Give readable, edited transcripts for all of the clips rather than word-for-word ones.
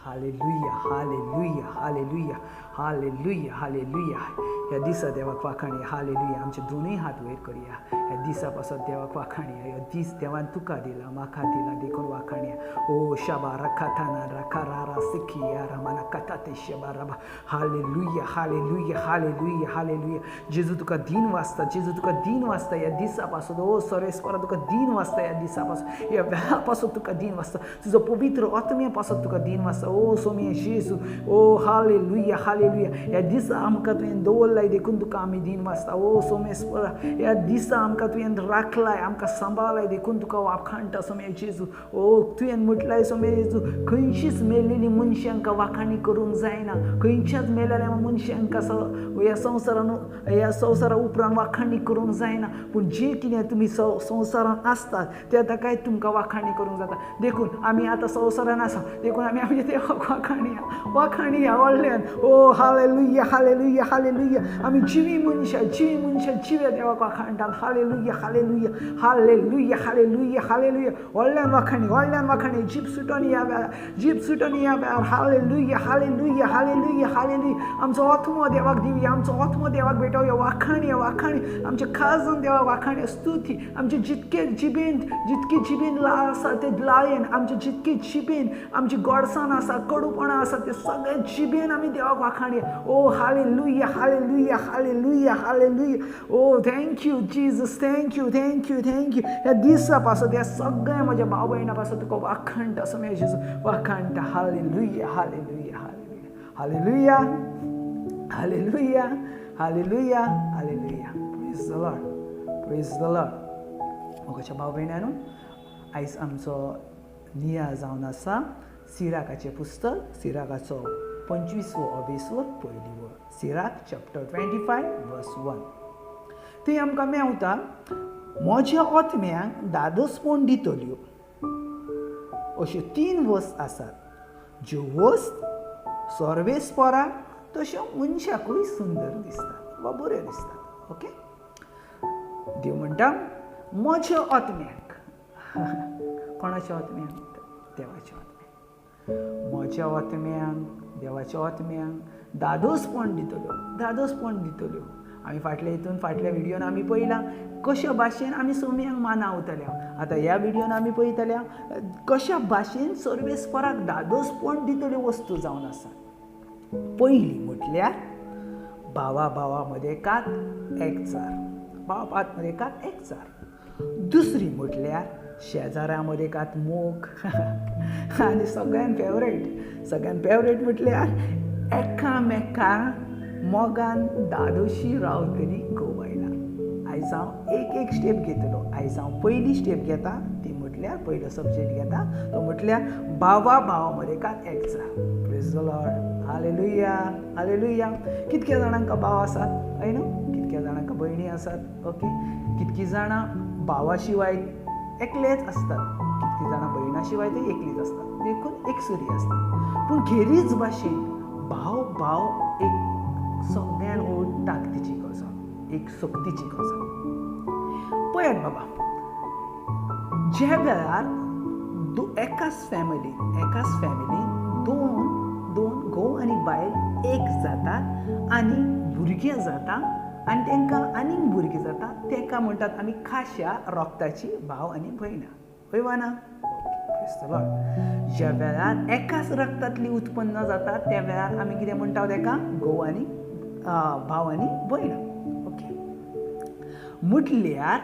Hallelujah, hallelujah, hallelujah, hallelujah, hallelujah. ह्या दिसा देवाक वाखाणी. हालेलुया. आमचे दोनूय हात वयर करूया. ह्या दिसा पासून देवाक वाखाणी. ह्यो दीस देवान तुका दिला, म्हाका दिला, देखून वाखाणी. ओ शाबा रखा थाना रखा रारा सिखिया रामाना कथा ते शबा राबा. हालेलुया, हालेलुया, हालेलुया, हालेलुया. जेजू तुका दिन वाचता, जेजू तुका दिन वाचता ह्या दिसा पासून. ओ सर्वेस्परा तुका दिन वाचता ह्या दिसा पासून, ह्या वेळा पासून तुका दिन वाचता. तुजो पवित्र आत्मे पासून तुका दिन वाचता. ओ सोमी जेजू. ओ हालेलुया, हालेलुया. ह्या दिसा आमकां तुवें दवरलाय, देखून तुका आमी दिन वाचता. ओ सोमेस्परा ह्या दिसा आमकां तुवें राखलाय, आमकां सांबाळलाय, देखून तुका वाखाणटा सोमे जेजू. ओ तुवें म्हटलाय सोमे जेजू, खंयचीच मेलेली मनशांक वाखाणी करूंक जायना. खंयच्याच मेलेल्या मनशांक ह्या संवसारा उपरांत वाखाणी करूंक जायना. पूण जे कितें तुमी संवसारांत आसतात त्या ताकाय तुमकां वाखाणी करूंक जाता. देखून आमी आतां संवसारांत आसा, देखून आमी आमच्या देवाक वाखाणी ह्या व्हडल्यान. ओ हालेलुया, हालेलुया, हालेलुया. आमी जिवी मनशां जिव्या देवाक वाखाणटात. Hallelujah, hallelujah, hallelujah, hallelujah, hallelujah. व्हडल्यान वाखाणी. जीप सुटोन या वेळार. Hallelujah, hallelujah, hallelujah, hallelujah. आमचो आत्मो देवाक दिवया, आमचो आत्मो देवाक भेटोवया. वाखाणी. आमचे खाजन देवाक वाखाणी, स्तुती. आमचे जितकी जिबेन ला आसा ते लायेन, आमचे जितकी जिबेन आमची गोडसाण आसा, कडूपणां आसा, ते सगळे जिबेन आमी देवाक वाखाणी. ओ हालेलुया, हालेलुया, हालेलुया, हालेलुया. ओ thank you Jesus, thank you, thank you, thank you. ह्या दिसा पासून त्या सगळ्या म्हज्या भाव भयणां पासून तुका वाखाणटा सोमे जेजू, वाखाणटा. Hallelujah, hallelujah, hallelujah, hallelujah, hallelujah, hallelujah, hallelujah. Praise the lord, praise the lord. म्हज्या भाव भयणांनो, आयज आमचो निया जावन आसा सिराकाचें पुस्तक, सिराकाचो 25वो अभेसवो पयली वळ. सिराक चॅप्टर 25 वर्स 1. थंय आमकां मेवता, म्हज्या आत्म्यांक दादोसपण दितल्यो. अश्यो 3 वस्त आसात, ज्यो वस्त सर्वेस्पराक तश्यो मनशाकूय सुंदर दिसतात वा बऱ्यो दिसतात. ओके. देव म्हणटा म्हज्या आत्म्यांक. कोणाच्या आत्म्यांक? देवाच्या आत्म्यांक. म्हज्या आत्म्यांक, देवाच्या आत्म्यांक दादोसपण दितल्यो. आमी फाटल्या व्हिडियोन आमी पळयलां कशा भाशेन आमी सोम्यांक मानावतल्या. आतां ह्या व्हिडियोन आमी पळयतल्या कशा भाशेन सर्वेस्पराक दादोसपण दितल्यो वस्तू जावन आसा. पयली म्हटल्यार भावा मदेकात एकचार. भावाभात मदेकात एकचार. दुसरी म्हटल्यार शेजाऱ्या मदेकात मोग. आनी सगळ्यान फेवरेट म्हटल्यार एकामेकांक मोगान दादोशी रावतली घोव बायलां. आयज हांव एक स्टेप घेतलो. आयज हांव पयली स्टेप घेता, ती म्हटल्यार पयलो सब्जेक्ट घेता, तो म्हटल्यार भावा मदेकात एकचार. Praise the lord. Hallelujah, hallelujah. कितक्या जाणांक भाव आसात? कितक्या जाणांक भयणी आसात? ओके. कितकी जाणां भावा शिवाय एकलेच आसतात, कितकी जाणां भयणा शिवाय ते एकलीच आसतात, देखून एकसुरी आसतात. पूण खेरीज भाशेन भाव एक सगळ्यान व्हड ताकदीची गजाल, एक सक्तीची गजाल. पळयात बाबा, ज्या वेळार एकाच फॅमिलीन दोन घोव आनी बायल एक जातात आनी भुरगें जाता, आनी तांकां आनीक भुरगीं जाता, ताका म्हणटात आमी खाशा रोगताची भाव आनी भयणां. हय वा ना? ज्या वेळार एकाच रक्तांतली उत्पन्न जाता त्या वेळार आमी कितें म्हणटा ताका? घोव आनी भाव आनी भयणां. ओके. म्हटल्यार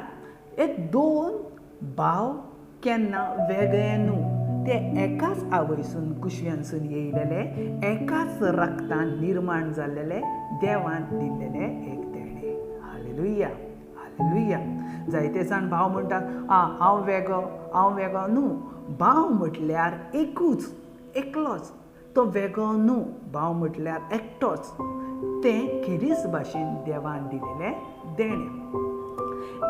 एक 2 भाव केन्ना वेगळे न्हू, ते एकाच आवयसून कुशव्यांसून येयलेले, एकाच रक्तान निर्माण जाल्लेले, देवान दिल्लेले एक देणे. Hallelujah, hallelujah. जायते जाण भाव म्हणटात हांव वेगळो न्हू. भाव म्हटल्यार एकलोच, तो वेगळो न्हू. भाव म्हटल्यार एकटोच. तें खिरीस भाशेन देवान दिलेलें देणें.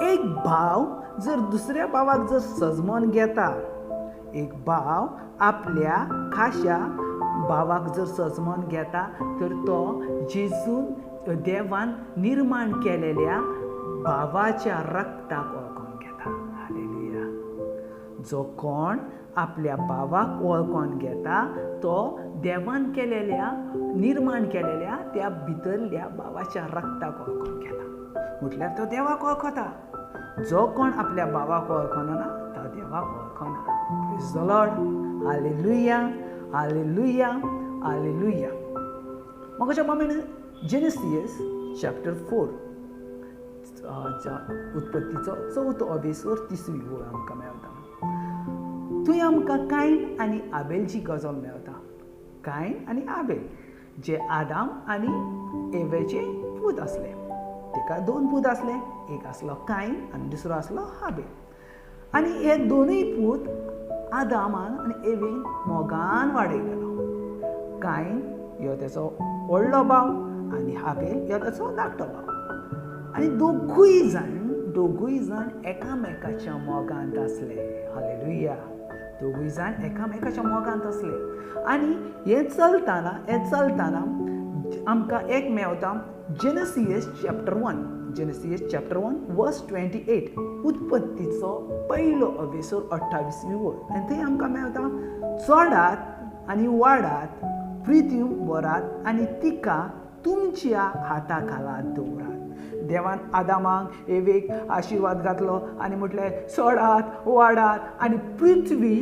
एक भाव जर दुसऱ्या भावाक जर सजमोन घेता, एक भाव आपल्या खाशा भावाक जर सजमोन घेता, तर तो जेजून देवान निर्माण केलेल्या भावाच्या रक्ताक वळखून घेता. हालेलुया. जो कोण आपल्या भावाक वळखून घेता तो देवान केलेल्या निर्माण केलेल्या त्या भितरल्या भावाच्या रक्ताक वळखून घेता. म्हटल्यार तो देवाक वळखता. जो कोण आपल्या भावाक वळखना तो देवाक वळखना. Praise the lord. Hallelujah, hallelujah, hallelujah. म्हाका ज्या प्रमाणे जेनेसिस चॅप्टर 4 उत्पत्तीचो 4थो अध्याय 3री ओळ आमकां मेळटा. थंय आमकां कायन आनी आबेलची गजाल मेळटा. कायन आनी आबेल जे आदाम आनी एवेचे पूत आसले. तेका 2 पूत आसले. एक आसलो कायन आनी दुसरो आसलो आबेल. आनी हे दोनूय पूत आदामान आनी एवेन मोगान वाडयलेलो. कायन ह्यो तेचो व्हडलो भाव आनी आबेल ह्यो तेचो धाकटो भाव. आनी दोगूय जाण एकामेकाच्या मोगांत आसले. हालेलुया. दोगूय जाण एकामेकाच्या मोगांत आसले. आनी हें चलताना आमकां एक मेळटा जेनेसिस चॅप्टर 1 वर्स 28 उत्पत्तीचो पयलो अध्याय 28वी ओळ. आनी थंय आमकां मेळटा चडात आनी वाडात, प्रितीम बरात आनी तिका तुमच्या हाता खाला दवरात. देवान आदामाक एवेक आशिर्वाद घातलो आनी म्हटलें चडात वाडात आनी पृथ्वी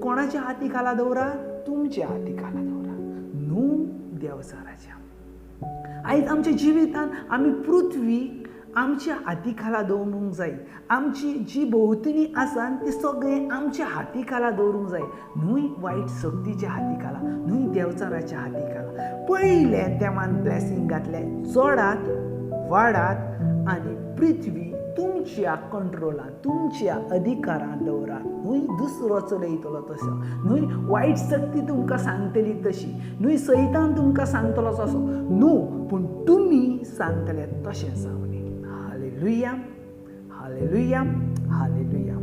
कोणाच्या हाती खाला दवरात? तुमच्या हाती खाला दवरात. न्हू देवचाराच्या. आयज आमच्या जिवितान आमी पृथ्वी आमच्या हाती खाला दवरूंक जाय. आमची जी भोंवतणी आसा ती सगळें आमच्या हाती खाला दवरूंक जाय. न्हूय वायट शक्तीच्या हाती खाला, न्हूय देवचाराच्या हाती खाला. पयलें देवान ब्लेसिंग घातलें चडात वाडात आनी पृथ्वी तुमच्या कंट्रोलान तुमच्या अधिकारान दवरात. न्हूय दुसरो चलयतलो तसो, न्हूय वायट शक्ती तुमकां सांगतली तशी, न्हूय सैतान तुमकां सांगतलो तसो न्हू, पूण तुमी सांगतले तशें जावनी. Hallelujah, hallelujah, hallelujah.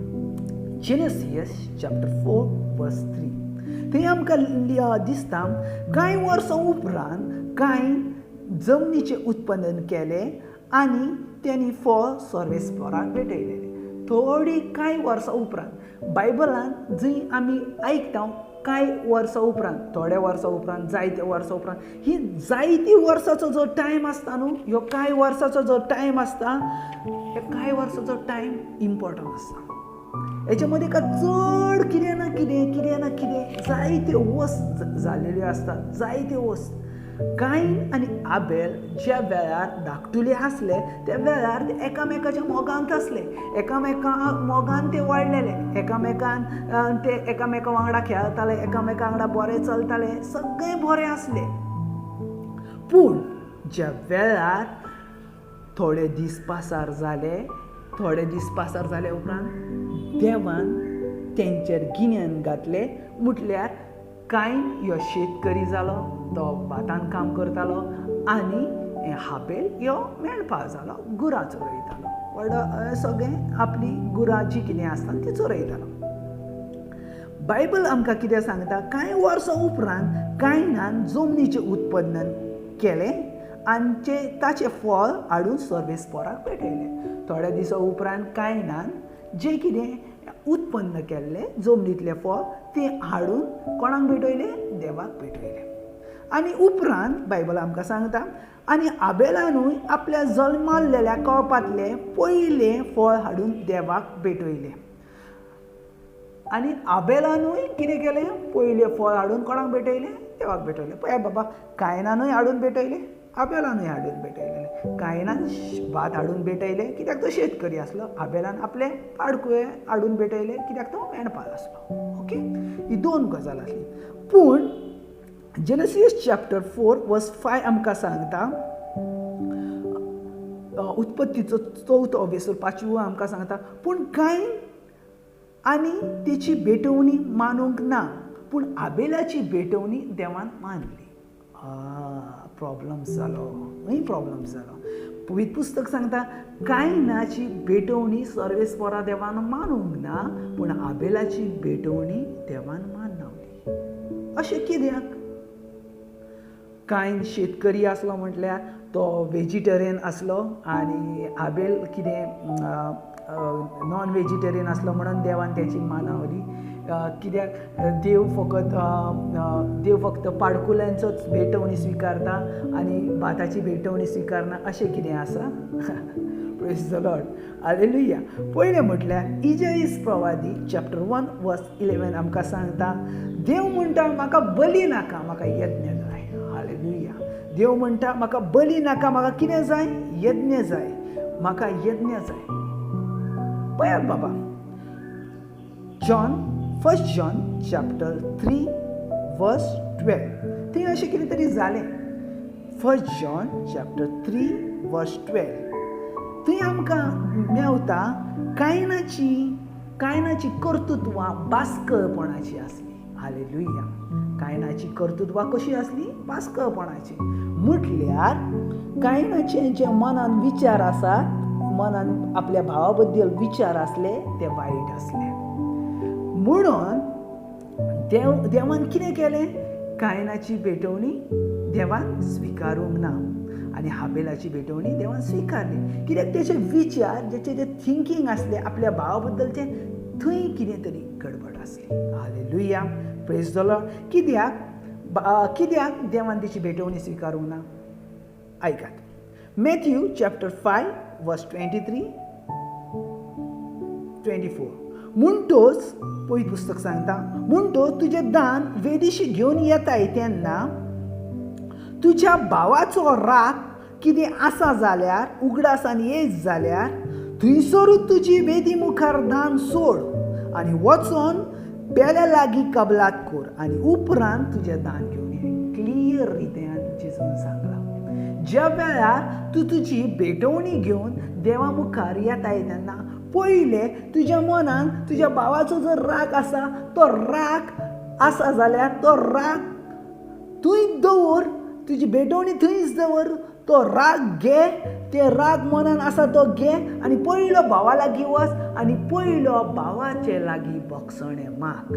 Genesis chapter 4 verse 3 थंय आमकां दिसता कांय वर्सां उपरांत कांय जमनीचें उत्पादन केलें आनी त्यांनी फळ सर्वेस्पराक भेटयलेलें. थोडी कांय वर्सां उपरांत बायबलान जंय आमी आयकता कांय वर्सां उपरांत, थोड्या वर्सां उपरांत, जायत्या वर्सां उपरांत, ही जायती वर्सांचो जो टायम आसता न्हू, ह्यो कांय वर्सांचो जो टायम आसता, हे कांय वर्सांचो टायम इम्पॉर्टंट आसता. हेच्या मदीं चड कितें ना कितें जायत्यो वस्त जाल्ल्यो आसतात. जायत्यो वस्त. कायन आनी आबेल ज्या वेळार धाकटुले आसले त्या वेळार ते एकामेकाच्या मोगांत आसले. एकामेका मोगान ते वाडलेले. ते एकामेका वांगडा खेळटाले, एकामेका वांगडा बरें चलताले, सगळें बरें आसलें. पूण ज्या वेळार थोडे दीस पासार जाले उपरांत देवान तेंचेर गिन्यान घातलें. म्हटल्यार कायन ह्यो शेतकरी जालो, तो भातान काम करतालो आनी हाबेल ह्यो मेंढपाळ जालो, गुरां चरयतालो. सगळें आपली गुरां जी कितें आसता ती चरयतालो. बायबल आमकां कितें सांगता, कांय वर्सां उपरांत कायनान जमनीचें उत्पादन केलें आनी ताचें फळ हाडून सर्वेस्पराक भेटयलें. थोड्या दिसा उपरांत कायनान जें कितें उत्पन्न केल्लें जमनींतलें फळ तें हाडून कोणाक भेटयलें? देवाक भेटयलें. आनी उपरांत बायबल आमकां सांगता आनी आबेलानूय आपल्या जल्मालेल्या कळपांतलें पयलें फळ हाडून देवाक भेटयलें. आनी आबेलानूय कितें केलें? पयलें फळ हाडून कोणाक भेटयलें? देवाक भेटयलें. पळय बाबा, कायनानूय हाडून भेटयलें, आबेलानूय हाडून भेटयलें. कायनान भात हाडून भेटयलें कित्याक तो शेतकरी आसलो. आबेलान आपले पाडकुळे हाडून भेटयले कित्याक तो मेंढपाळ आसलो. ओके, ही 2 गजाल आसली. पूण जेनेसिस चॅप्टर 4 वर्स 5 आमकां सांगता, उत्पत्तीचो 4थो अध्याय 5वी आमकां सांगता, पूण कायन आनी तेची भेटवणी मानूंक ना, पूण आबेलाची भेटवणी देवान मानली. प्रॉब्लम जालो. पवित्र पुस्तक सांगता कायनाची भेटवणी सर्वेस्परा देवान मानूंक ना, पूण आबेलाची भेटवणी देवान मानवली. अशें कित्याक? कायन शेतकरी आसलो म्हटल्यार तो वेजिटेरियन आसलो आनी आबेल कितें नॉन वेजिटेरियन आसलो म्हणून देवान तेची मानवली. कित्याक देव फक्त पाडकुल्यांचोच भेटवणी स्विकारता आनी भाताची भेटवणी स्विकारना अशें कितें आसा? Praise the lord. हालेलुया. पयलें म्हटल्यार इजाईस प्रवादी चॅप्टर 1 वर्स 11 आमकां सांगता, देव म्हणटा म्हाका बली नाका, म्हाका यज्ञ जाय. हालेलुया. देव म्हणटा म्हाका बली नाका, म्हाका कितें जाय? यज्ञ जाय. म्हाका यज्ञ जाय. पळयात बाबा, फर्स्ट जॉन चॅप्टर 3 वर्स 12 थंय अशें कितें तरी जालें. फर्स्ट जॉन चॅप्टर 3 वर्स 12 थंय आमकां मेवता कायनाची कर्तुत्वां बास्कळपणाची आसली. हालेलुया. कायनाची कर्तुत्वां कशी आसली? बास्कळपणाची. म्हटल्यार कायनाचे जे मनान विचार आसात, मनान आपल्या भावा बद्दल विचार आसले ते वायट आसले. म्हणून देवान कितें केलें? कायनाची भेटवणी देवान स्विकारूंक ना आनी हाबेलाची भेटवणी देवान स्विकारली. कित्याक तेचे विचार, जेचे जे थिंकींग आसले आपल्या भावा बद्दलचे, थंय कितें तरी गडबड आसली. हालेलुया. Praise the Lord. कित्याक देवान तेची भेटवणी स्विकारूंक ना? आयकात. मॅथ्यू चॅप्टर 5 वर्स 23-24 म्हणटोच पळय पुस्तक सांगता, म्हणटोच तुजें दान वेदिशी घेवन येताय तेन्ना तुज्या भावाचो राग कितें आसा जाल्यार, उगडासान येयत जाल्यार थंयसरूच तुजी वेदी मुखार दान सोड आनी वचोन पेल्या लागीं कबलात कर आनी उपरांत तुजें दान घेवन ये. क्लियर रित्यान जेजून सांगला. ज्या वेळार तूं तुजी भेटवणी घेवन देवा मुखार येताय तेन्ना पयले तुज्या मनान तुज्या भावाचो जर राग आसा, तो राग आसा जाल्यार तो राग थंय दवर, तुजी भेटवणी थंयच दवर. तो राग घे, ते राग मनान आसा तो घे आनी पयलो भावा लागीं वच आनी पयलो भावाचे लागीं बक्षणे माग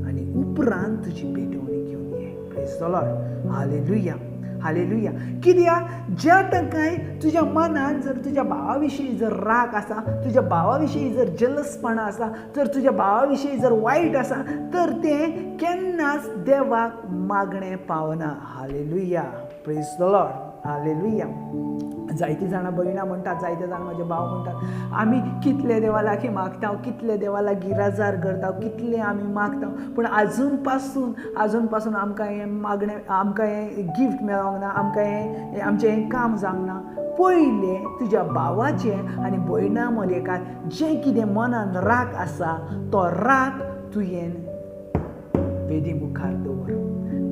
आनी उपरांत तुजी भेटवणी घेवन ये. Praise the lord. Hallelujah. Hallelujah. कित्याक ज्या टकाय तुज्या मनान जर तुज्या भावा विशीं जर राग आसा, तुज्या भावा विशीं जर जलसपणां आसा, जर तुज्या भावा विशीं जर वायट आसा, तर तें केन्नाच देवाक मागणें पावना. Hallelujah. Praise the lord. Hallelujah. जायतीं जाणां भयणां म्हणटात, जायते जाण म्हजे भाव म्हणटात, आमी कितले देवा लागीं मागता, कितले देवा लागीं राजार करता, कितले आमी मागता, पूण आजून पासून आमकां हें मागणें, आमकां हें गिफ्ट मेळोंक ना, आमकां हें आमचें हें काम जावंक ना. पयले तुज्या भावाचें आनी भयणां मदेकात जें कितें मनान राग आसा, तो राग तुवें वेदी मुखार दवर.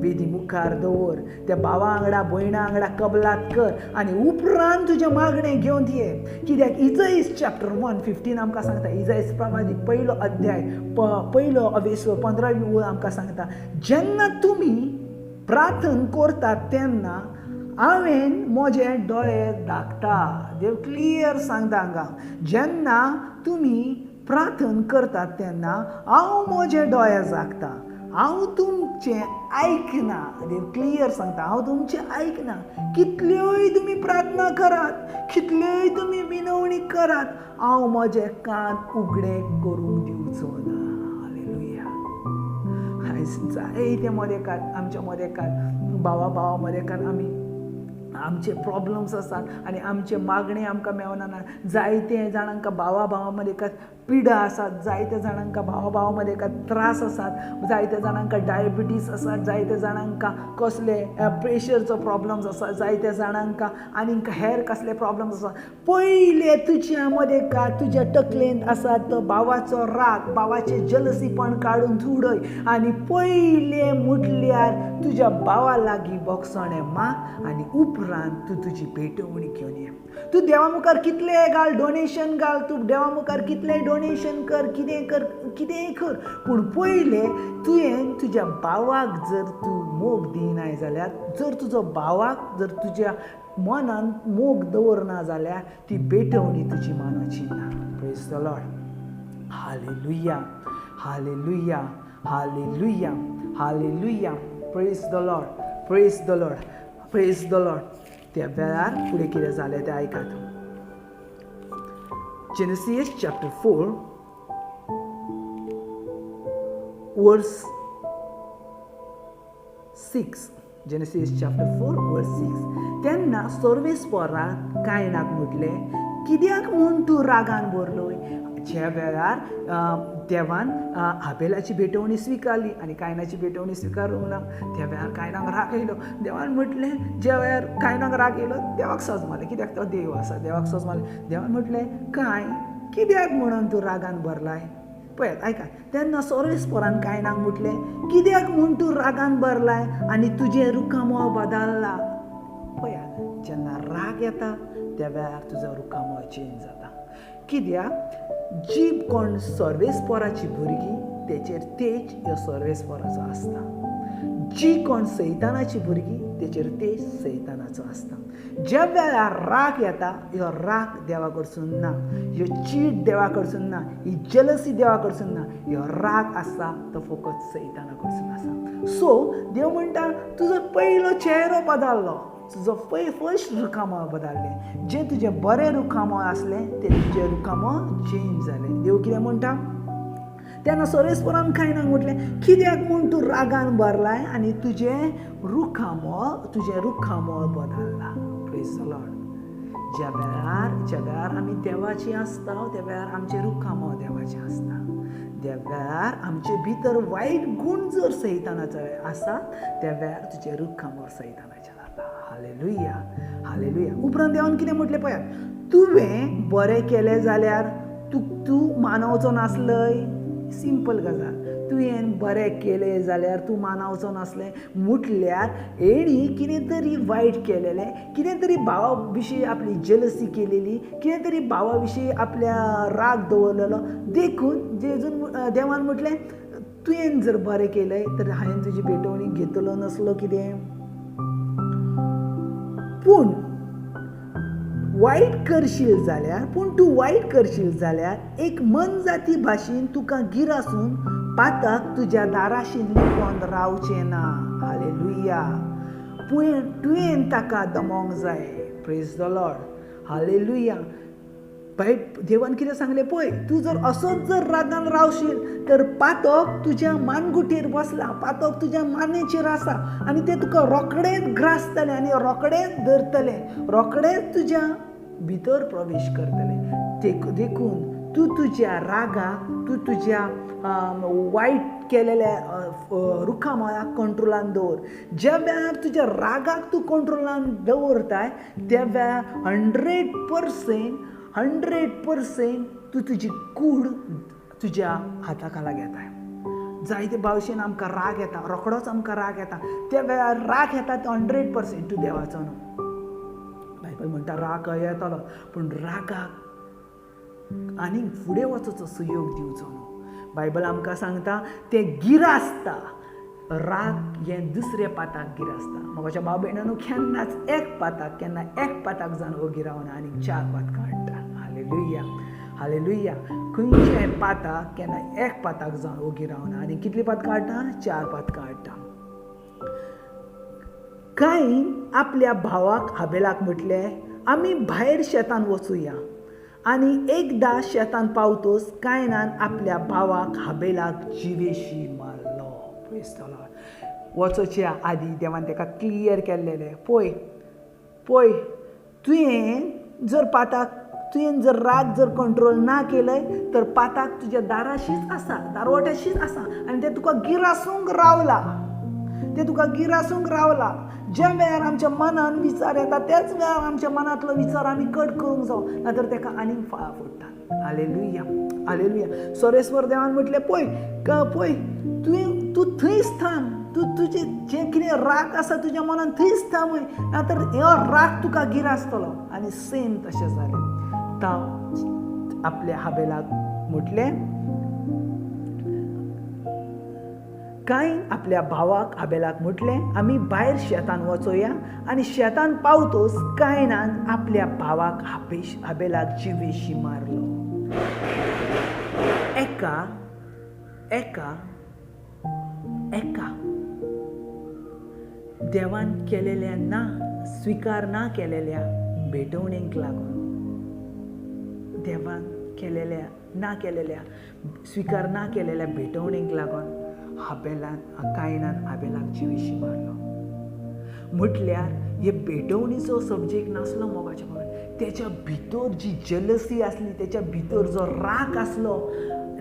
वेदी मुखार दवर. त्या भावा वांगडा भयणा वांगडा कबलात कर आनी उपरांत तुजें मागणें घेवन ये. कित्याक इजाईस चॅप्टर 1:15 आमकां सांगता, इजाईस प्रमाणे पयलो अध्याय पयलो अवेसो 15वी ओळ आमकां सांगता, जेन्ना तुमी प्रार्थना करतात तेन्ना हांवें म्हजे दोळे धाकता. देव क्लियर सांगता हांगा, जेन्ना तुमी प्रार्थना करतात तेन्ना हांव म्हजे दोळे धाकता, हांव तुमचें आयकना. देव क्लियर सांगता, हांव तुमचें आयकना. कितल्योय तुमी प्रार्थना करात, कितल्योय तुमी विनवणी करात, हांव म्हजे कान उगडे करूंक दिवचो ना. हालेलुया. आयज जायते मदेकात, आमच्या मदेकात, भावा मदेकात आमचे प्रॉब्लम्स आसात आनी आमचे मागणे आमकां मेळना. जायते जाणांक भावा मदेकात पिडा आसात, जायते जाणांक भावा मदेकात त्रास आसात, जायते जाणांक डायबिटीस आसात, जायते जाणांक कसले प्रेशरचो प्रॉब्लम्स आसा, जायते जाणांक आनीक हेर कसले प्रॉब्लम्स आसा. पयले तुज्या मदेकात तुज्या तकलेंत आसा तो भावाचो राग, भावाचें जलसीपण काडून उडय आनी पयले म्हटल्यार तुज्या भावा लागीं बक्षणे माग आनी उपरांत तूं तुजी भेटवणी घेवन ये. तूं देवा मुखार कितले घाल, डोनेशन घाल, तूं देवा मुखार कितले डोनेशन कर, कितेंय कर, पूण पयले तुवें तुज्या भावाक जर तूं मोग दिनाय जाल्यार, जर तुजो भावाक जर तुज्या मनान मोग दवरना जाल्यार ती भेटवणी तुजी मानाची ना. Praise the lord. Hallelujah. Hallelujah. Hallelujah. Hallelujah. Praise the lord. Praise the lord. Praise the Lord. त्या वेळार फुडें कितें जालें तें आयकात. जेनेसीस चॅप्टर 4 वर्स 6, जेनेसीस चॅप्टर 4 वर्स 6. तेन्ना सर्वेस्परान कायनाक म्हटलें, कित्याक म्हूण तूं रागान भरलोय? ज्या वेळार देवान हाबेलाची भेटवणी स्विकारली आनी कायनाची भेटवणी स्विकारूंक ना, त्या वेळार कायनाक राग येयलो. देवान म्हटलें, ज्या वेळार कायनाक राग येयलो देवाक सोज मारलें, कित्याक तो देव आसा, देवाक सोज मारलें. देवान म्हटलें, कित्याक म्हणून तूं रागान भरलाय? पळयात, आयकात. तेन्ना सर्वेस्परान कायनाक म्हटलें, कित्याक म्हूण तूं रागान भरलाय आनी तुजें रुखामो बदलला? पळयात, जेन्ना राग येता त्या वेळार तुजो रुखामो चेंज जाता. कित्याक जी कोण सर्वेस्पराची भुरगीं तेचेर तेज ह्यो सर्वेस्पराचो आसता. जी कोण सैतानाची भुरगीं तेचेर तेज सैतानाचो आसता. ज्या वेळार राग येता, ह्यो राग देवा कडसून ना, ह्यो चीड देवा कडसून ना, ही जेलसी देवा कडसून ना. ह्यो राग आसा तो फकत सैताना कडसून आसा. सो देव म्हणटा, तुजो पयलो चेहरो बदललो, तुजो फर्स्ट रुखामो बदललें. जे तुजे बरे रुखामो आसलें ते तुजे रुखामो चेंज जालें. देव कितें म्हणटा? तेन्ना सर्वेस्परान कायनाक म्हटलें, कित्याक म्हूण तूं रागान भरलाय आनी तुजें रुखामो बदलला. Praise the Lord. ज्या वेळार आमी देवाची आसता त्या वेळार आमचे रुखामो देवाचे आसता. त्या वेळार आमचे भितर वायट गूण जर सैतानाचे आसा त्या वेळार तुजे रुखामो सैतानाचे जाता. Hallelujah, hallelujah. उपरांत देवान कितें म्हटलें पळयात, तुवें बरें केलें जाल्यार तूं मानवचो नासलय. सिंपल गजाल. तुवें बरें केलें जाल्यार तूं मानवचो नासलें म्हटल्यार हेणी कितें तरी वायट केलेलें, कितें तरी भावा विशीं आपली जेलसी केलेली, कितें तरी भावा विशीं आपल्या राग दवरलेलो देखून जेजून देवान म्हटलें, तुवें जर बरें केलें तर हांवें तुजी भेटवणी घेतलो नसलो कितें. पूण वायट करशील जाल्यार एक मन जाती भाशेन तुका गिरासून पाताक तुज्या दाराशी लिपोन रावचें ना. हालेलुया. तुवें ताका दमोंक जाय. Praise the lord. हालेलुया. देवान कितें सांगलें पळय, तूं जर असोच जर रागान रावशील तर पातक तुज्या मानगुटीर बसला, पातक तुज्या मानेचेर आसा आनी तें तुका रोखडेंच ग्रासतलें आनी रोखडेंच धरतलें, रोखडेंच तुज्या भितर प्रवेश करतलें. देखून तूं तुज्या रागाक, तूं तुज्या वायट केलेल्या रुखामळाक कंट्रोलान दवर. ज्या वेळार तुज्या रागाक तूं कंट्रोलान दवरताय त्या वेळार 100% तूं तुजी कूड तुज्या हाता खाला घेताय. जायते भाशेन आमकां राग येता, रोखडोच आमकां राग येता. त्या वेळार राग येता तो 100% तूं देवाचो न्हू. बायबल म्हणटा राग येतलो पूण रागाक आनीक फुडें वचोचो सुयोग दिवचो न्हू. बायबल आमकां सांगता तें गिरासता. राग हें दुसऱ्या पाताक गिरासता. म्हाज्या भाव भयणांनो, केन्नाच एक पाताक जावन हो गिरावना आनीक 4 पात काडटा. Hallelujah, hallelujah. खंयच्याय पाताक केन्ना एक पाताक जावन हो गिरावना आनी कितली पात काडटा? 4 पात काडटा. कायन आपल्या भावाक हाबेलाक म्हटलें, आमी भायर शेतान वचुया. आनी एकदां शेतान पावतोच कायनान आपल्या भावाक हाबेलाक जिवेशी मारलो. Praise the Lord. वचोच्या आदी देवान ताका क्लियर केल्लेलें, पळय तुवें जर राग जर कंट्रोल ना केलय तर पाताक तुज्या दाराशीच आसा, दारवट्याशीच आसा आनी तें तुका गिरासूंक रावला. ज्या वेळार आमच्या मनान विचार येता त्याच वेळार आमच्या मनांतलो विचार आमी कट करूंक जावो, नातर तेका आनीक फळां फुटतात. Hallelujah, hallelujah. सोरेस्वर देवान म्हटलें, पळय तूं थंयच थांब. तुजें जें कितें राग आसा तुज्या मनान थंयच थांबय, नातर हो राग तुका गिरासतलो. आनी सेम तशें जालें. तां आपल्या हाबेलाक म्हटलें, कायन आपल्या भावाक हाबेलाक म्हटलें, आमी भायर शेतान वचोया. आनी शेतान पावतोच कायनान आपल्या भावाक हाबेलाक जिवेशी मारलो. एका देवान केलेल्या स्वीकार ना केलेल्या भेटवणेक लागून, देवान स्वीकार ना केलेल्या भेटवणेक लागून कायनान हाबेलाक जिवेशी मारलो. म्हटल्यार हे भेटवणीचो सब्जेक्ट नासलो मोगाच्या भावान. त्याच्या भितर जी जेलसी असली, त्याच्या भितर जो राग असलो,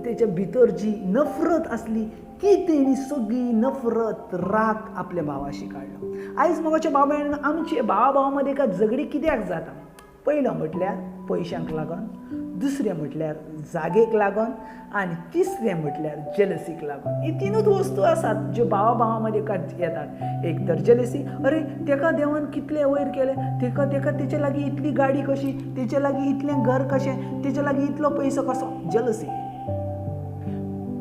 त्याच्या भितर जी नफरत असली, ती तेणी सगळी नफरत राग आपल्या भावाशी काढलो. आयज मोगाच्या भावान आमचे भावामध्ये का झगडी कित्याक जाता? पहिलं म्हटल्यार पयशांक लागून, दुसरें म्हटल्यार जागेक लागून, आनी तिसरें म्हटल्यार जेलसीक लागून. ही तीनूच वस्तू आसात ज्यो भावामध्ये येतात. एक तर जेलसी, अरे तेका देवान कितले वयर केले, तेका तेच्या लागीं इतली गाडी कशी, तेच्या लागीं इतलें घर कशें, तेच्या लागीं इतलो पयसो कसो. जेलसी.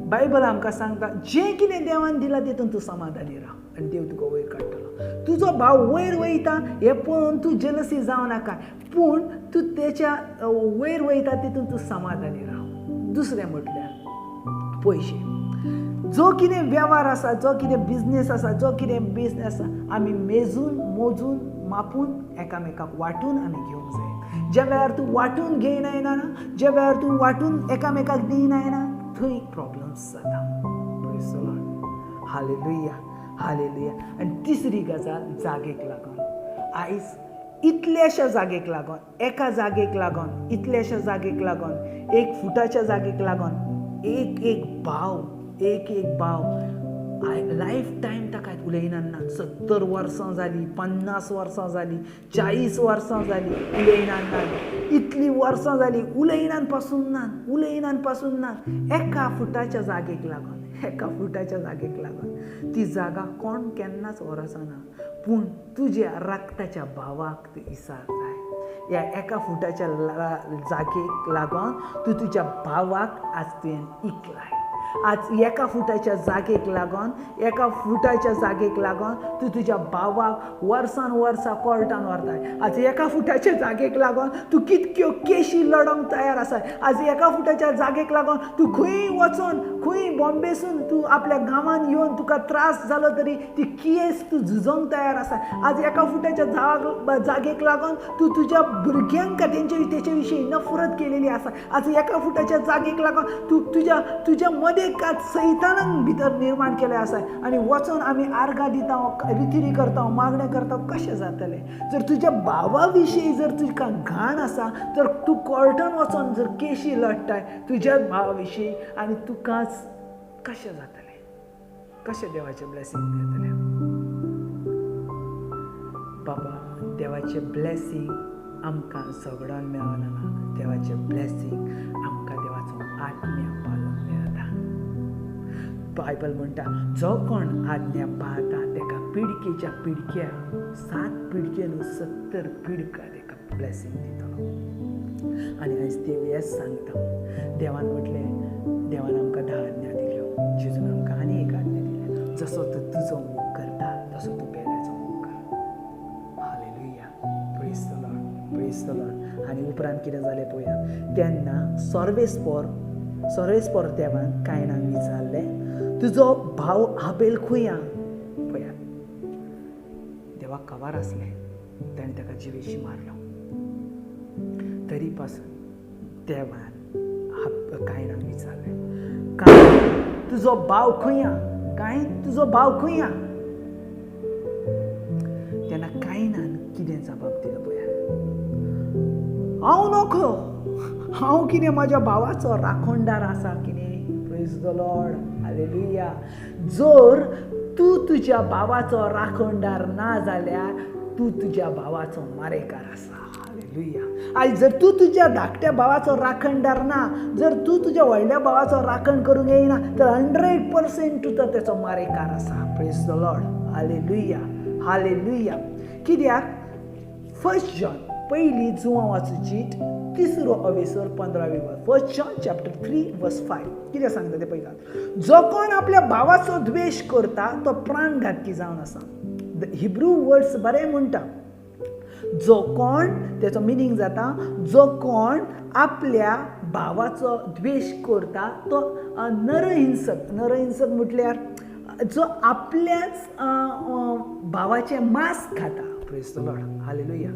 बायबल आमकां सांगता जें कितें देवान दिलां तितून तूं समाधानी राव आनी देव तुका वयर काडटलो. तुजो भाव वयर वयता हें पळोवन तूं जेलसी जावं नाका, पूण तूं तेच्या वयर वयता तितून तूं समाधानी राव. दुसरें म्हटल्यार पयशे. जो कितें वेव्हार आसा, जो कितें बिझनेस आसा, जो कितें बिझनेस आसा, आमी मेजून मोजून मापून एकामेकाक वांटून आमी घेवंक जाय. ज्या वेळार तूं वांटून घेयन येना, ज्या वेळार तूं वांटून एकामेकाक दीन येना, थंय प्रॉब्लेम्स जाता. Praise the lord. Hallelujah, hallelujah. आनी तिसरी गजाल जागेक लागून. आयज इतल्याशा जागेक लागून, एका जागेक लागून, इतल्याशा जागेक लागून, 1 फुटाच्या जागेक लागून एक भाव लायफ टायम ताका उलयना. 70 वर्सां जालीं, 50 वर्सां जालीं, 40 वर्सां जालीं, उलयना. इतलीं वर्सां जालीं उलयनान पासून ना. एका फुटाच्या जागेक लागून ती जागा कोण केन्नाच व्हरचना, पूण तुज्या रक्ताच्या भावाक तूं इसारताय. ह्या एका फुटाच्या जागेक लागून तूं तुज्या भावाक आज तुवें इकलाय. आज एका फुटाच्या जागेक लागून तूं तुज्या भावाक वर्सां कोर्टान व्हरताय. आज एका फुटाच्या जागेक लागून तूं कितक्यो केशी लडोंक तयार आसाय. आज एका फुटाच्या जागेक लागून तूं खंय वचून, खंय बॉम्बेसून तूं आपल्या गांवांत येवन तुका त्रास जालो तरी ती केस तूं झुजोंक तयार आसाय. आज एका फुटाच्या जागेक लागून तूं तुज्या भुरग्यांक तेचे विशीं नफरत केलेली आसा. आज एका फुटाच्या जागेक लागून तूं तुज्या मदें सैतानान भितर निर्माण केले आसाय. आनी वचून आमी आर्गां दिता, रितीरी करता, मागणें करता, कशें जातलें? जर तुज्या भावा विशीं जर तुका घाण आसा, तर तूं कोर्टान वचून जर केशी लडटाय तुज्या भावा विशीं, आनी तुकाच कशें जातलें? कशें देवाचें ब्लेसींग मेळटलें? बाबा, देवाचें ब्लेसींग आमकां झगडोन मेळना. देवाचें ब्लेसींग आमकां देवाचो आज्ञा पाळून मेळटा. बायबल म्हणटा जो कोण आज्ञा पाळटा तेका पिडकेच्या पिडक्या 7 पिडके न्हू 70 पिडका तेका ब्लेसींग दितलो. आनी आयज देव हेंच सांगता. देवान आमकां 10 आज्ञा दिल्यो. जेजून आमकां आनी एक आज्ञा दिल्या. जसो तूं तुजो मोग करता तसो तूं बेल्याचो मोग कर. हालेलुया. Praise the Lord. आनी उपरांत कितें जालें पळयात. तेन्ना सर्वेस्पोर देवान कायनाक विचारलें, तुजो भाव हाबेल खंय आहा? पळयात, देवाक खबर आसलें ताणें ताका जिवेशी मारलो. तरी पासून देवान कायनाक विचारलें, कायन तुजो भाव खंय आहा? कायन तुजो भाव खंय आहा? तेन्ना कायनान कितें जबाब दिलो पळयात. हांव नोखो, हांव कितें म्हाज्या भावाचो राखणदार आसा कितें? Praise the lord. हालेलुया. जर तूं तुज्या भावाचो राखणदार ना जाल्यार तूं तुज्या भावाचो मारेकार आसा. हालेलुया. आयज जर तूं तुज्या धाकट्या भावाचो राखणदार ना, जर तूं तुज्या व्हडल्या भावाचो राखण करूंक येना, तर 100% तूं तेचो मारेकार आसा. Praise the lord. Hallelujah, hallelujah. कित्याक 1 जॉन पहिली जुवां वाचूची 3रो अवेसर 15वी वर्स. 1 जॉन चॅप्टर 3 वर्स 5 कितें सांगता ते पळयतात. जो कोण आपल्या भावाचो द्वेश करता तो प्राणघातकी जावन आसा. हिब्रू वर्ड्स बरें म्हणटा. जो कोण, तेचो मिनींग जाता, जो कोण आपल्या भावाचो द्वेश करता तो नरहिंसक. नरहिंसक म्हटल्यार जो आपल्याच भावाचें मांस खाता. Praise the lord, hallelujah.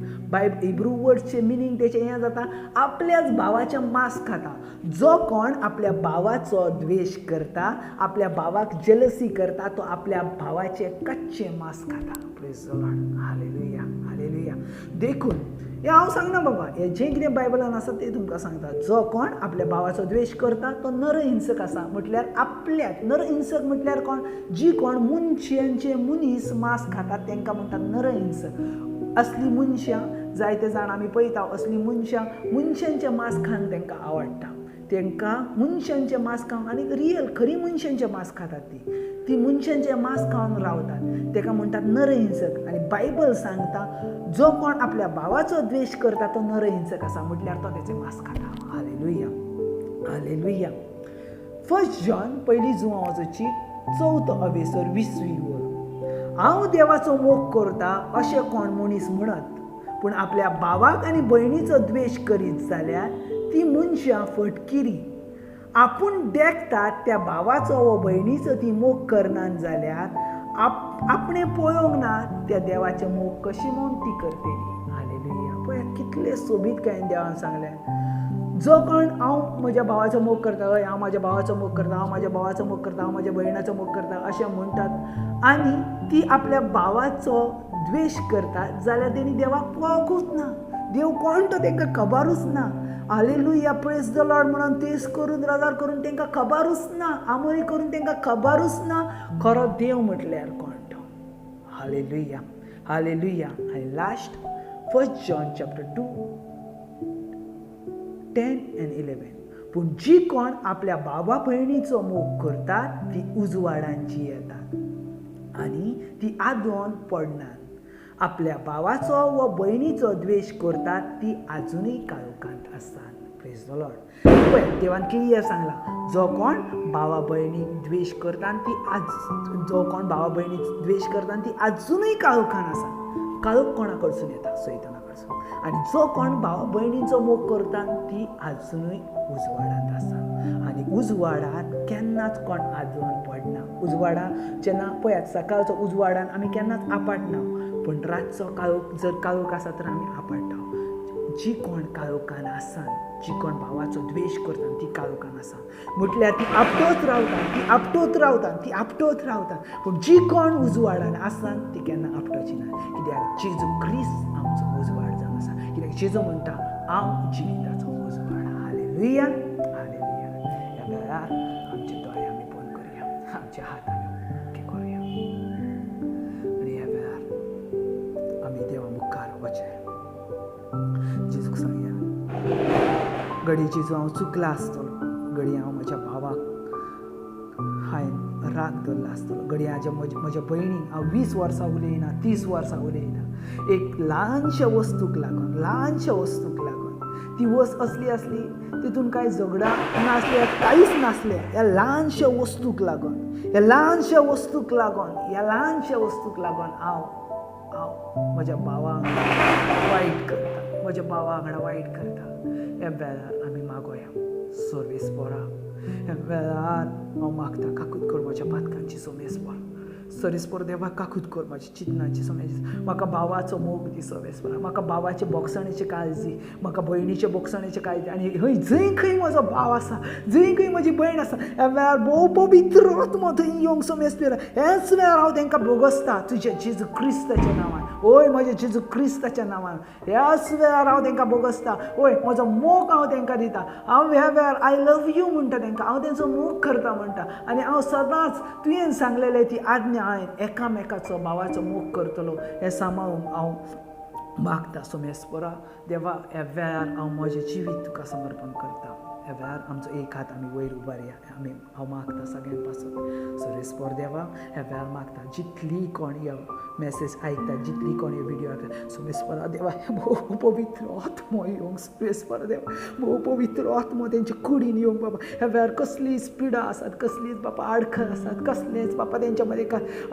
Hebrew वर्डचे मिनींग त्याचे हें जाता, आपल्याच भावाच्या मांस खाता. जो कोण आपल्या भावाचो द्वेष करता, आपल्या भावाक जेलसी करता, तो आपल्या भावाचे कच्चे मांस खाता. Praise the lord, hallelujah, hallelujah. देखून हे हांव सांगना बाबा, हे जें कितें बायबलान आसा तें तुमकां सांगता. जो कोण आपल्या भावाचो द्वेष करता तो नरहिंसक आसा. म्हटल्यार आपल्याक नरहिंसक म्हटल्यार कोण? जी कोण मनशांचे मनीस मांस खातात तांकां म्हणटात नरहिंसक. असली मनशां जायते जाण आमी पळयता, असली मनशां मनशांचें मांस खावंक तांकां आवडटा. तांकां मनशांचें मांस खावंक, आनी रियल खरी मनशांचें मांस खातात ती मनशांचें मांस खावन रावतात, ताका म्हणटात नरहिंसक. आनी बायबल सांगता, जो कोण आपल्या भावाचो द्वेष करता तो नरहिंसक आसा, म्हटल्यार तो तेचें मांस खाता. Hallelujah, hallelujah. 1 जॉन पयली जुवांवाचोची 4 अवेसर 20वी वर. हांव देवाचो मोग करता अशें कोण मनीस म्हणत, पूण आपल्या भावाक आनी भयणीचो द्वेष करीत जाल्यार ती मनशां फटकिरी. आपूण देखतात त्या भावाचो व भयणीचो ती मोग करनात जाल्यार आपणे पळोवंक ना त्या देवाचे मोग कशी म्हणून ती करतली. हालेलुया. पळय कितले सोबीत काय देवान सांगलें. जो कोण हांव म्हज्या भावाचो मोग करता, हय हांव म्हाज्या भावाचो मोग करता, हांव म्हाज्या भावाचो मोग करता, हांव म्हाज्या भयणाचो मोग करता अशें म्हणटात, आनी ती आपल्या भावाचो द्वेष करतात जाल्यार तेणी देवाक पळोवंकूच ना. देव कोण तो तांकां खबरूच ना. हालेलुया, प्रेज द लॉर्ड म्हणून तेस करून राजार करून तांकां खबरूच ना, आमोरी करून तांकां खबरूच ना खरो देव म्हटल्यार कोण तो. Hallelujah, hallelujah. आनी लास्ट 1 जॉन चॅप्टर 2 10 and 11. पूण जी कोण आपल्या भावा भयणीचो मोग करतात ती उजवाडांची येतात आनी ती आदोन पडनात. आपल्या भावाचो व भयणीचो द्वेष करतात ती आजुनूय काळोखांत आसात. Praise the Lord. पळय देवान क्लियर सांगला, जो कोण भावा भयणीक द्वेष करता ती जो कोण भावा भयणीक द्वेष करता ती आजुनूय काळोखांत आसा. काळोख कोणा कडसून येता? सैताना कडसून. आनी जो कोण भावा भयणीचो मोग करता ती आजुनूय उजवाडांत आसा. आनी उजवाडांत केन्नाच कोण आदोन पडना. उजवाडांत जेन्ना पळयात सकाळचो उजवाडान आमी केन्नाच आपटना, पूण रातचो काळोख जर काळोख आसा तर आमी आपडटा. जी कोण काळोखान आसा, जी कोण भावाचो द्वेष करता ती काळोखान आसा. म्हटल्यार ती आपटोत रावता, ती आपटोत रावता, ती आपटोत रावता. पूण जी कोण उजवाडान आसा ती केन्ना आपटोची ना. कित्याक जेजू ख्रिस्त आमचो उजवाड जावन आसा. कित्याक जेजू म्हणटा, हांव जिविताचो उजवाड. Hallelujah, hallelujah. ह्या वेळार आमचे दोळे आमी बंद करुया, आमचे हात आमी उक्ते करुया आनी ह्या वेळार आमी देवा मुखार वचया. जेजूक सांगया, घडी जेजू हांव चुकला आसतलो, घडी हांव म्हज्या भावाक हांवें राग धरला आसतलो, घडी म्हज्या भयणीक हांव 20 वर्सां उलयना, 30 वर्सां उलयना. एक ल्हानशा वस्तूक लागून, ल्हानशा वस्तूक लागून, ती वस्त असली आसली तितून कांय झगडा नासले, कांयच नासले. ह्या ल्हानशा वस्तूक लागून, ह्या ल्हानशा वस्तूक लागून, ह्या ल्हानशा वस्तूक लागून हांव म्हज्या भावाक वायट करता, म्हज्या भावा वांगडा वायट करता. ह्या वेळार आमी मागोया सर्वेस्परा. ह्या वेळार हांव मागता, काकूत कर म्हज्या पातकांची सोमेस्पर. सर्वेस्पर देवा काकूत कर म्हज्या चिंतनाची सोमेस. म्हाका भावाचो मोग दी सर्वेस्परा. म्हाका भावाचे बोगसणेची काळजी, म्हाका भयणीचे बोगसणेची काळजी. आनी जंय खंय म्हजो भाव आसा, जंय खंय म्हजी भयण आसा, ह्या वेळार भोव पवित्र आत्मा थंय येवंक सोमेस्परा. हेच वेळार हांव तांकां भोगसता तुज्या जेजू क्रिस्ताच्या नांवान. ओय म्हज्या जेजू क्रिस्ताच्या नांवान ह्याच वेळार हांव तांकां भोगसता. ओय म्हजो मोग हांव तांकां दिता. हांव ह्या वेळार आय लव यू म्हणटा तांकां, हांव तांचो मोग करता म्हणटा. आनी हांव सदांच तुवें सांगलेलें ती आज्ञा हांवें एकामेकाचो भावाचो मोग करतलो हें सांबाळूंक हांव मागता सोमेस्परा. देवा ह्या वेळार हांव म्हजें जिवीत तुका समर्पण करता. ह्या वेळार आमचो एक हात आमी वयर उबारया. हांव मागता सगळ्यां पासून सर्वेस्पर देवा, ह्या वेळार मागता जितली कोण ह्यो मॅसेज आयकता, जितली कोण ह्यो विडियो आयकता, सर्वेस्परा देवा भोव पवित्र आत्मो येवंक, सर्वेस्परा देवा भोव पवित्र आत्मो तेंच्या कुडीन येवंक बाबा. ह्या वेळार कसलीच पिडा आसात, कसलीच बाबा आडखळ आसात, कसलेच बाबा तेंच्या मदीं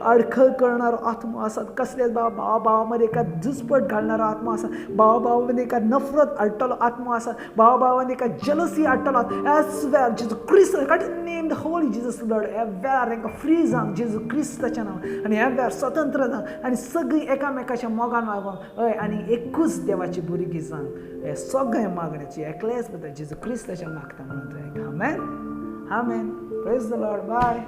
आडखळ करणारो आत्मो आसात, कसलेच बाबा भावा मदीं एका झुजपट घालणारो आत्मो आसा, भावा मदीं एका नफरत हाडटलो आत्मो आसा, भावा मदीं एका jealousy हाडटलो. As well, Jesus Christ, God name the Holy Jesus Lord. ह्या वेळार तांकां फ्री जावंक जेजू क्रिस्ताच्या नांवान, आनी ह्या वेळार स्वतंत्र जावंक आनी सगळीं एकामेकाच्या मोगान वागोंक हय आनी एकूच देवाची भुरगीं जावंक हे सगळे मागण्याची एकल्याच बद्दल जेजू क्रिस्ताच्या मागता म्हणून आमेन आमेन प्रेज द लॉर्ड बाय